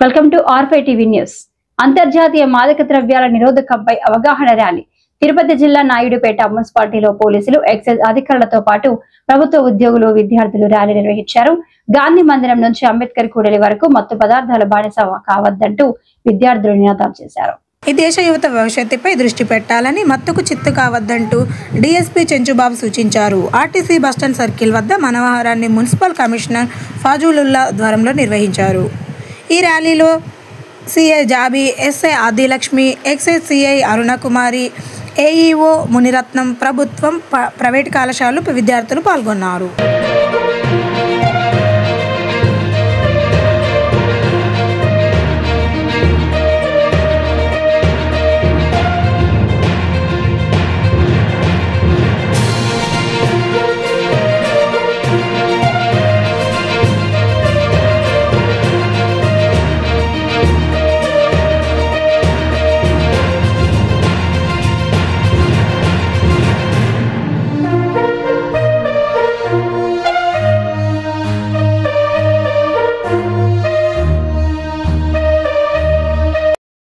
Welcome to R5 TV news. అంతర్జాతీయ మాదక ద్రవ్యాల నిరోధకంపై అవగాహన ర్యాలీ తిరుపతి జిల్లా నాయుడుపేట మున్సిపాలిటీలో పోలీసులు, ఎక్సైజ్ అధికారులతో పాటు ప్రభుత్వ ఉద్యోగులు, విద్యార్థులు ర్యాలీ నిర్వహించారు. గాంధీ మందిరం నుంచి అంబేద్కర్ కూడలి వరకు మత్తు పదార్థాల బానిస కావద్దంటూ విద్యార్థులు నినాదాలు చేశారు. ఈ దేశ యువత భవిష్యత్తుపై దృష్టి పెట్టాలని, మత్తుకు చిత్తు కావద్దంటూ డీఎస్పీ చెంచుబాబు సూచించారు. ఆర్టీసీ బస్టాండ్ సర్కిల్ వద్ద మనోహరాన్ని మున్సిపల్ కమిషనర్ ఫాజులుల్లా ఆధ్వర్యంలో నిర్వహించారు. ఈ ర్యాలీలో CI Jabi, SI Adilakshmi, excise CI Arunakumari, AEO Muniratnam, ప్రభుత్వం, ప్రైవేటు కళాశాలలు విద్యార్థులు పాల్గొన్నారు.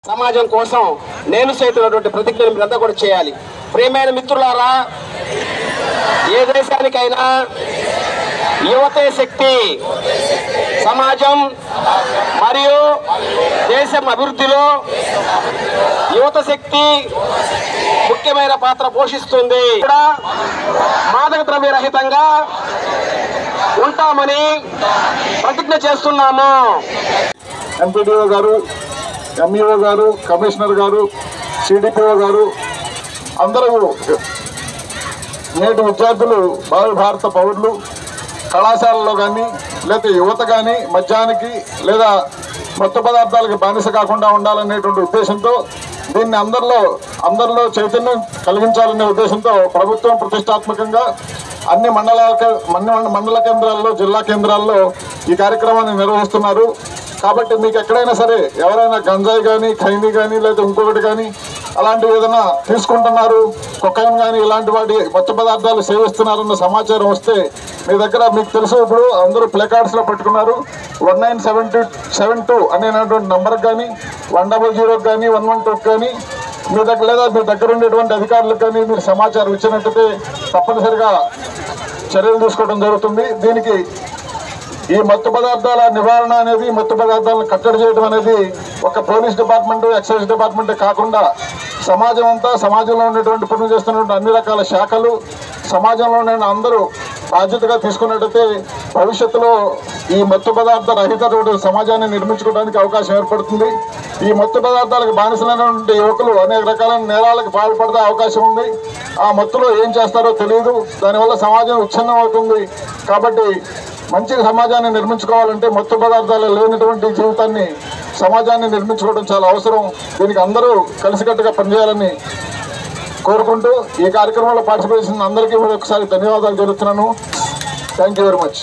సమాజం కోసం నేను చేస్తున్నటువంటి ప్రతిజ్ఞను మీరంతా కూడా చేయాలి. ప్రియమైన మిత్రులారా, ఏ దేశానికైనా యువతే శక్తి. సమాజం మరియు దేశం అభివృద్ధిలో యువత శక్తి ముఖ్యమైన పాత్ర పోషిస్తుంది. కూడా మాదక ద్రవ్య రహితంగా ఉంటామని ప్రతిజ్ఞ చేస్తున్నాము. ఎంపీడీఓ గారు, ఎంఈఓ గారు, కమిషనర్ గారు, సిడిపిఓ గారు అందరూ నేటి విద్యార్థులు, భారత పౌరులు కళాశాలలో కానీ లేదా యువత కానీ మద్యానికి లేదా మత్తు పదార్థాలకు బానిస కాకుండా ఉండాలనేటువంటి ఉద్దేశంతో దీన్ని అందరిలో చైతన్యం కలిగించాలనే ఉద్దేశంతో ప్రభుత్వం ప్రతిష్టాత్మకంగా అన్ని మండల కేంద్రాల్లో, జిల్లా కేంద్రాల్లో ఈ కార్యక్రమాన్ని నిర్వహిస్తున్నారు. కాబట్టి మీకు ఎక్కడైనా సరే ఎవరైనా గంజాయి కానీ, ఖైనీ కానీ, లేదా ఇంకొకటి కానీ అలాంటివి ఏదైనా తీసుకుంటున్నారు, కొకైన్ కానీ ఇలాంటి వాటి మత్తు పదార్థాలు సేవిస్తున్నారన్న సమాచారం వస్తే మీ దగ్గర, మీకు తెలుసు ఇప్పుడు అందరూ ప్లేకార్డ్స్లో పెట్టుకున్నారు, 1972 అనేటువంటి నంబర్కి కానీ, 100 కానీ, 112 కానీ మీ దగ్గర లేదా మీ దగ్గర ఉండేటువంటి అధికారులకు కానీ మీరు సమాచారం ఇచ్చినట్టయితే తప్పనిసరిగా చర్యలు తీసుకోవడం జరుగుతుంది. దీనికి ఈ మత్తు పదార్థాల నివారణ అనేది, మత్తు పదార్థాలను కట్టడి చేయడం అనేది ఒక పోలీస్ డిపార్ట్మెంట్, ఎక్సైజ్ డిపార్ట్మెంటే కాకుండా సమాజం అంతా, సమాజంలో ఉండేటువంటి పనులు చేస్తున్నటువంటి అన్ని రకాల శాఖలు, సమాజంలో ఉన్న అందరూ బాధ్యతగా తీసుకున్నట్టయితే భవిష్యత్తులో ఈ మత్తు పదార్థ రహిత సమాజాన్ని నిర్మించుకోవడానికి అవకాశం ఏర్పడుతుంది. ఈ మత్తు పదార్థాలకు బానిసలైనటువంటి యువకులు అనేక రకాలైన నేరాలకు పాల్పడే అవకాశం ఉంది. ఆ మత్తులో ఏం చేస్తారో తెలియదు, దానివల్ల సమాజం విచ్ఛిన్నం అవుతుంది. కాబట్టి మంచి సమాజాన్ని నిర్మించుకోవాలంటే మత్తు పదార్థాలు లేనటువంటి జీవితాన్ని, సమాజాన్ని నిర్మించుకోవడం చాలా అవసరం. దీనికి అందరూ కలిసికట్టుగా పనిచేయాలని కోరుకుంటూ ఈ కార్యక్రమంలో పార్టిసిపేట్ చేసిన అందరికీ ఒకసారి ధన్యవాదాలు తెలుపుతున్నాను. Thank you very much.